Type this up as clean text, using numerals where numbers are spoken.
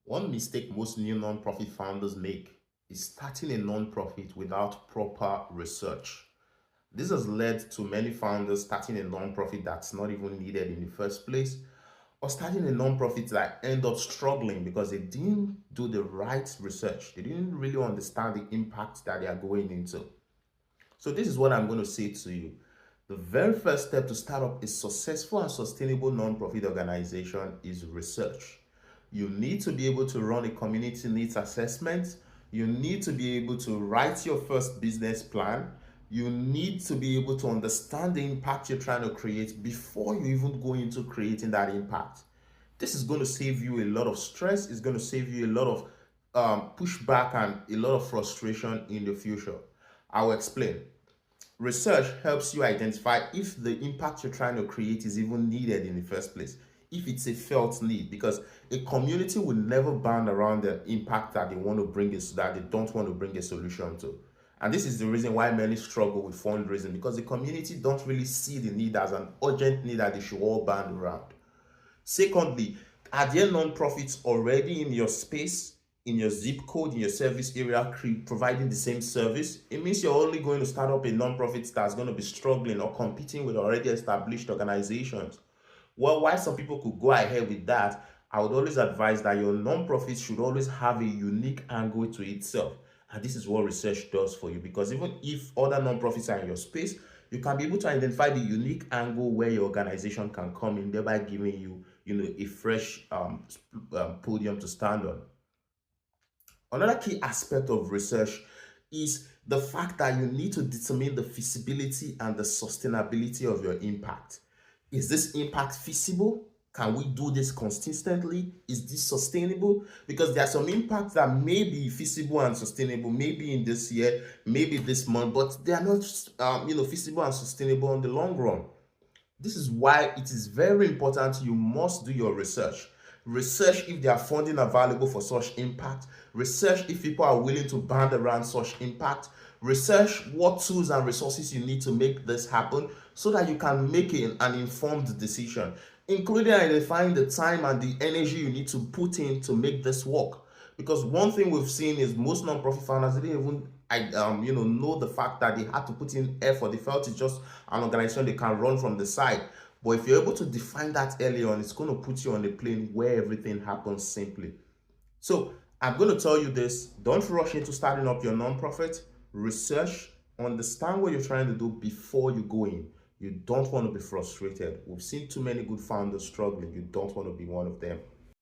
One mistake most new nonprofit founders make is starting a nonprofit without proper research. This has led to many founders starting a nonprofit that's not even needed in the first place, or starting a nonprofit that end up struggling because they didn't do the right research. They didn't really understand the impact that they are going into. So this is what I'm going to say to you. The very first step to start up a successful and sustainable nonprofit organization is research. You need to be able to run a community needs assessment. You need to be able to write your first business plan. You need to be able to understand the impact you're trying to create before you even go into creating that impact. This is going to save you a lot of stress. It's going to save you a lot of pushback and a lot of frustration in the future. I'll explain. Research helps you identify if the impact you're trying to create is even needed in the first place, if it's a felt need, because a community will never band around the impact that they want to bring is that they don't want to bring a solution to. And this is the reason why many struggle with fundraising, because the community don't really see the need as an urgent need that they should all band around. Secondly, are there non-profits already in your space, in your zip code, in your service area, providing the same service? It means you're only going to start up a non-profit that's going to be struggling or competing with already established organizations. Well, while some people could go ahead with that, I would always advise that your non-profit should always have a unique angle to itself. And this is what research does for you, because even if other non-profits are in your space, you can be able to identify the unique angle where your organization can come in, thereby giving you, a fresh podium to stand on. Another key aspect of research is the fact that you need to determine the feasibility and the sustainability of your impact. Is this impact feasible? Can we do this consistently? Is this sustainable? Because there are some impacts that may be feasible and sustainable, maybe in this year, maybe this month, but they are not, feasible and sustainable in the long run. This is why it is very important you must do your research. Research if there are funding available for such impact. Research if people are willing to band around such impact. Research what tools and resources you need to make this happen so that you can make an informed decision, including identifying the time and the energy you need to put in to make this work. Because one thing we've seen is most non-profit founders didn't even know the fact that they had to put in effort. They felt it's just an organization they can run from the side. But if you're able to define that early on, it's going to put you on a plane where everything happens simply. So I'm going to tell you this: don't rush into starting up your nonprofit. Research, understand what you're trying to do before you go in. You don't want to be frustrated. We've seen too many good founders struggling. You don't want to be one of them.